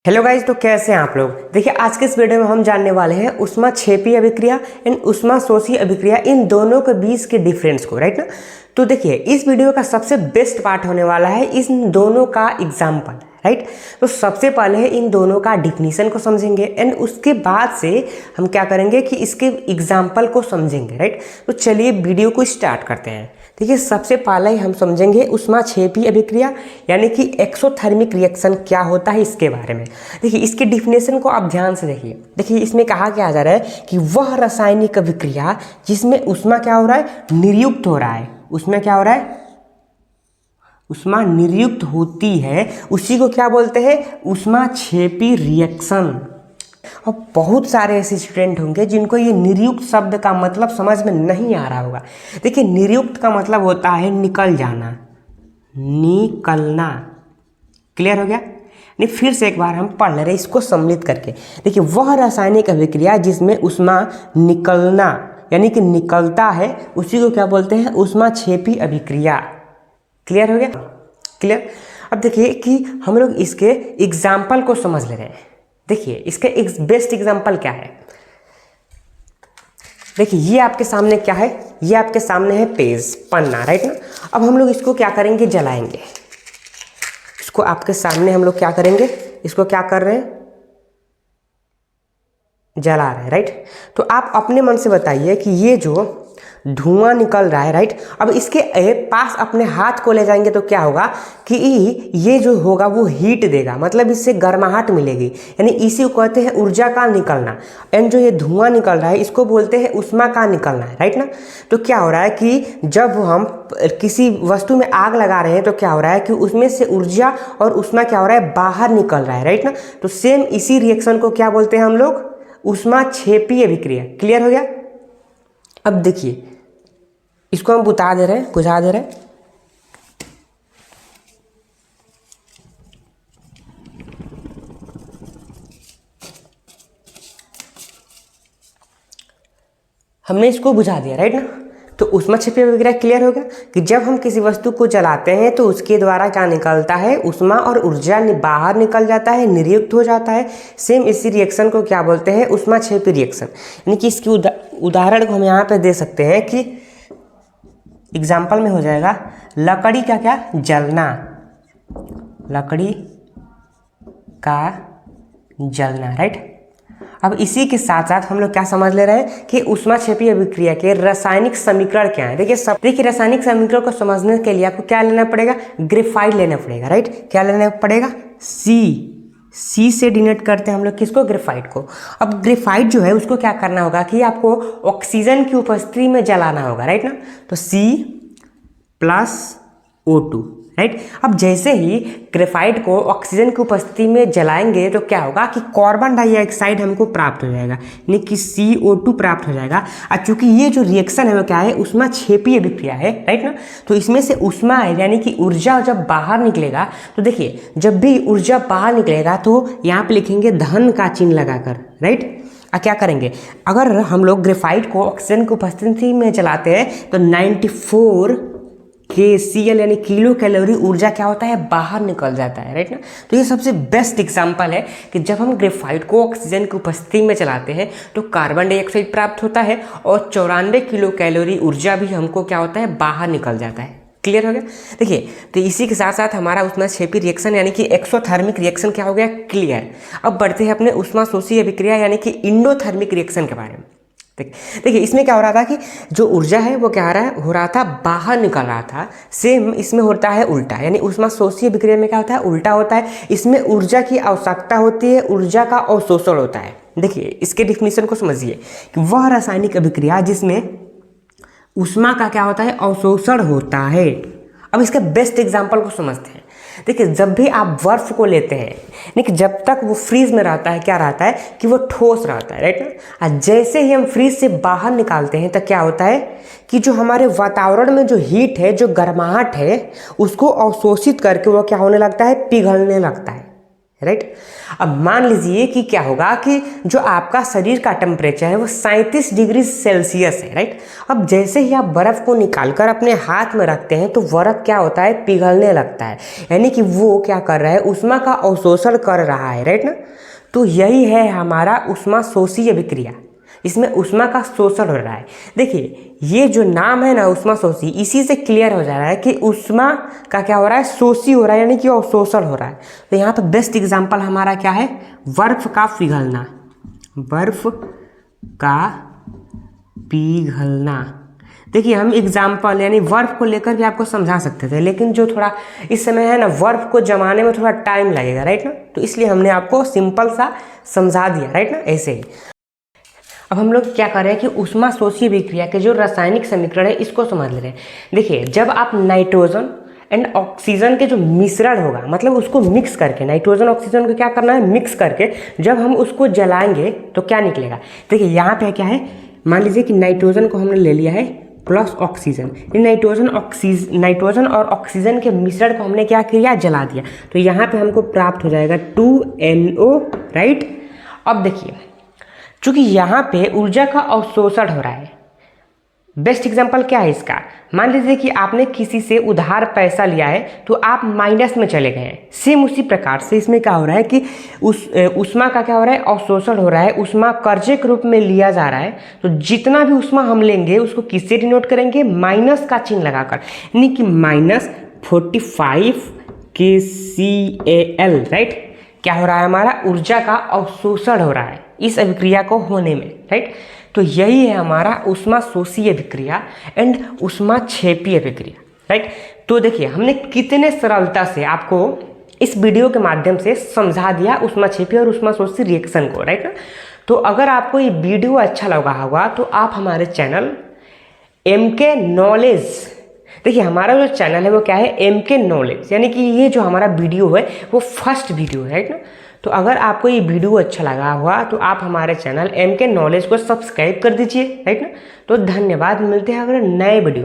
Hello guys, तो कैसे हैं आप लोग। देखिए आज के इस वीडियो में हम जानने वाले हैं ऊष्माक्षेपी अभिक्रिया एंड ऊष्माशोषी अभिक्रिया, इन दोनों के बीच के डिफरेंस को, राइट ना। तो देखिए इस वीडियो का सबसे बेस्ट पार्ट होने वाला है इन दोनों का एग्जाम्पल, राइट। तो सबसे पहले इन दोनों का डिफिनीशन को समझेंगे एंड उसके बाद से हम क्या करेंगे कि इसके एग्जाम्पल को समझेंगे, राइट। तो चलिए वीडियो को स्टार्ट करते हैं। देखिए सबसे पहले ही हम समझेंगे ऊष्माक्षेपी अभिक्रिया यानी कि एक्सोथर्मिक रिएक्शन क्या होता है इसके बारे में। देखिए इसके डिफिनेशन को आप ध्यान से देखिए। देखिए इसमें कहा क्या जा रहा है कि वह रासायनिक अभिक्रिया जिसमें ऊष्मा क्या हो रहा है, निर्युक्त हो रहा है। उसमें क्या हो रहा है, ऊष्मा निर्युक्त होती है, उसी को क्या बोलते हैं, ऊष्माक्षेपी रिएक्शन। अब बहुत सारे ऐसे स्टूडेंट होंगे जिनको ये निर्युक्त शब्द का मतलब समझ में नहीं आ रहा होगा। देखिए निर्युक्त का मतलब होता है निकल जाना, निकलना। क्लियर हो गया। नहीं, फिर से एक बार हम पढ़ ले रहे हैं इसको सम्मिलित करके। देखिए वह रासायनिक अभिक्रिया जिसमें ऊष्मा निकलना यानी कि निकलता है, उसी को क्या बोलते हैं, ऊष्माक्षेपी अभिक्रिया। क्लियर हो गया। क्लियर। अब देखिए कि हम लोग इसके एग्जाम्पल को समझ ले रहे हैं। देखिए इसका एक बेस्ट एग्जाम्पल क्या है। देखिए ये आपके सामने क्या है, ये आपके सामने है पेज, पन्ना, राइट ना। अब हम लोग इसको क्या करेंगे, जलाएंगे। इसको आपके सामने हम लोग क्या करेंगे, इसको क्या कर रहे हैं, जला रहे हैं, राइट। तो आप अपने मन से बताइए कि ये जो धुआं निकल रहा है, राइट, अब इसके पास अपने हाथ को ले जाएंगे तो क्या होगा कि ये जो होगा वो हीट देगा, मतलब इससे गर्माहट मिलेगी, यानी इसी को कहते हैं ऊर्जा का निकलना। एंड जो ये धुआं निकल रहा है इसको बोलते हैं ऊष्मा का निकलना, राइट ना। तो क्या हो रहा है कि जब हम किसी वस्तु में आग लगा रहे हैं तो क्या हो रहा है कि उसमें से ऊर्जा और ऊष्मा क्या हो रहा है, बाहर निकल रहा है, राइट ना। तो सेम इसी रिएक्शन को क्या बोलते हैं हम लोग, ऊष्माक्षेपी अभिक्रिया। क्लियर हो गया। अब देखिए इसको हम बुझा दे रहे हैं। हमने इसको बुझा दिया, राइट ना। तो ऊष्माक्षेपी अभिक्रिया क्लियर हो गया कि जब हम किसी वस्तु को जलाते हैं तो उसके द्वारा क्या निकलता है, ऊष्मा और ऊर्जा बाहर निकल जाता है, निर्युक्त हो जाता है। सेम इसी रिएक्शन को क्या बोलते हैं, ऊष्माक्षेपी रिएक्शन। यानी कि इसकी उदाहरण को हम यहाँ पे दे सकते हैं कि एग्जाम्पल में हो जाएगा लकड़ी का क्या जलना, लकड़ी का जलना, राइट। अब इसी के साथ साथ हम लोग क्या समझ ले रहे हैं कि ऊष्माक्षेपी अभिक्रिया के रासायनिक समीकरण क्या है। देखिए रासायनिक समीकरण को समझने के लिए आपको क्या लेना पड़ेगा, ग्रेफाइट लेना पड़ेगा, राइट। क्या लेना पड़ेगा, सी से डिनोट करते हैं हम लोग किसको, ग्रेफाइट को। अब ग्रेफाइट जो है उसको क्या करना होगा कि आपको ऑक्सीजन की उपस्थिति में जलाना होगा, राइट ना। तो C+O2, राइट। अब जैसे ही ग्रेफाइट को ऑक्सीजन की उपस्थिति में जलाएंगे तो क्या होगा कि कार्बन डाइऑक्साइड हमको प्राप्त हो जाएगा, यानी कि CO2 प्राप्त हो जाएगा। और चूंकि ये जो रिएक्शन है वो क्या है, ऊष्माक्षेपी अभिक्रिया है, राइट ना। तो इसमें से ऊष्मा है यानी कि ऊर्जा जब बाहर निकलेगा, तो देखिए जब भी ऊर्जा बाहर निकलेगा तो यहाँ पे लिखेंगे धन का चिन्ह लगाकर, राइट। क्या करेंगे, अगर हम लोग ग्रेफाइट को ऑक्सीजन की उपस्थिति में जलाते हैं तो 94 KCl यानी किलो कैलोरी ऊर्जा क्या होता है, बाहर निकल जाता है, राइट ना। तो ये सबसे बेस्ट एग्जांपल है कि जब हम ग्रेफाइट को ऑक्सीजन की उपस्थिति में चलाते हैं तो कार्बन डाइऑक्साइड प्राप्त होता है और 94 किलो कैलोरी ऊर्जा भी हमको क्या होता है, बाहर निकल जाता है। क्लियर हो गया। देखिए तो इसी के साथ साथ हमारा ऊष्माक्षेपी रिएक्शन यानी कि एक्सोथर्मिक रिएक्शन क्या हो गया, क्लियर। अब बढ़ते हैं अपने ऊष्माशोषी अभिक्रिया यानी कि इंडोथर्मिक रिएक्शन के बारे में। देखिए इसमें क्या हो रहा था कि जो ऊर्जा है वो क्या हो रहा था, बाहर निकल रहा था। सेम इसमें होता है उल्टा, यानी ऊष्माशोषी अभिक्रिया में क्या होता है, उल्टा होता है। इसमें ऊर्जा की आवश्यकता होती है, ऊर्जा का अवशोषण होता है। देखिए इसके डिफिनीशन को समझिए कि वह रासायनिक अभिक्रिया जिसमें ऊष्मा का क्या होता है, अवशोषण होता है। अब इसके बेस्ट एग्जाम्पल को समझते हैं। देखिए जब भी आप बर्फ को लेते हैं, लेकिन जब तक वो फ्रीज में रहता है क्या रहता है कि वो ठोस रहता है, राइट ना। और जैसे ही हम फ्रीज से बाहर निकालते हैं तो क्या होता है कि जो हमारे वातावरण में जो हीट है, जो गर्माहट है, उसको अवशोषित करके वो क्या होने लगता है, पिघलने लगता है, राइट। अब मान लीजिए कि क्या होगा कि जो आपका शरीर का टेम्परेचर है वो 37 डिग्री सेल्सियस है, राइट। अब जैसे ही आप बर्फ़ को निकालकर अपने हाथ में रखते हैं तो बर्फ़ क्या होता है, पिघलने लगता है, यानी कि वो क्या कर रहा है, ऊष्मा का अवशोषण कर रहा है, राइट ना। तो यही है हमारा ऊष्मा शोषी अभिक्रिया, इसमें ऊष्मा का शोषण हो रहा है। देखिए ये जो नाम है ना ऊष्मा शोषी, इसी से क्लियर हो जा रहा है कि ऊष्मा का क्या हो रहा है, शोषी हो रहा है, यानी कि अवशोषण हो रहा है। तो यहाँ पे बेस्ट एग्जांपल हमारा क्या है, बर्फ का पिघलना, बर्फ का पिघलना। देखिए हम एग्जाम्पल यानी बर्फ को लेकर भी आपको समझा सकते थे, लेकिन जो थोड़ा इस समय है ना बर्फ को जमाने में थोड़ा टाइम लगेगा, राइट ना, तो इसलिए हमने आपको सिंपल सा समझा दिया, राइट ना, ऐसे ही। अब हम लोग क्या कर रहे हैं कि ऊष्मा शोषी अभिक्रिया के जो रासायनिक समीकरण है इसको समझ ले रहे हैं। देखिए जब आप नाइट्रोजन एंड ऑक्सीजन के जो मिश्रण होगा, मतलब उसको मिक्स करके, नाइट्रोजन ऑक्सीजन को क्या करना है, मिक्स करके जब हम उसको जलाएंगे तो क्या निकलेगा। देखिए यहाँ पे क्या है, मान लीजिए कि नाइट्रोजन को हमने ले लिया है प्लस ऑक्सीजन, नाइट्रोजन और ऑक्सीजन के मिश्रण को हमने क्या किया, जला दिया, तो यहाँ पे हमको प्राप्त हो जाएगा 2NO, राइट। अब देखिए चूंकि यहाँ पे ऊर्जा का अवशोषण हो रहा है, बेस्ट एग्जांपल क्या है इसका, मान लीजिए कि आपने किसी से उधार पैसा लिया है तो आप माइनस में चले गए हैं, सेम उसी प्रकार से इसमें क्या हो रहा है कि ऊष्मा का क्या हो रहा है, अवशोषण हो रहा है, ऊष्मा कर्जे के रूप में लिया जा रहा है। तो जितना भी ऊष्मा हम लेंगे उसको किससे डिनोट करेंगे, माइनस का चिन्ह लगाकर, यानी कि -45 kcal, राइट। क्या हो रहा है, हमारा ऊर्जा का अवशोषण हो रहा है इस अभिक्रिया को होने में, राइट। तो यही है हमारा ऊष्मा शोषी अभिक्रिया एंड ऊष्मा क्षेपी अभिक्रिया, राइट। तो देखिए हमने कितने सरलता से आपको इस वीडियो के माध्यम से समझा दिया ऊष्मा क्षेपी और ऊष्मा शोषी रिएक्शन को, राइट ना। तो अगर आपको ये वीडियो अच्छा लगा होगा तो आप हमारे चैनल MK नॉलेज, देखिए हमारा जो चैनल है वो क्या है, MK नॉलेज, यानी कि ये जो हमारा वीडियो है वो फर्स्ट वीडियो है, राइट ना। तो अगर आपको ये वीडियो अच्छा लगा हुआ तो आप हमारे चैनल MK नॉलेज को सब्सक्राइब कर दीजिए, राइट ना। तो धन्यवाद, मिलते हैं अगर नए वीडियो।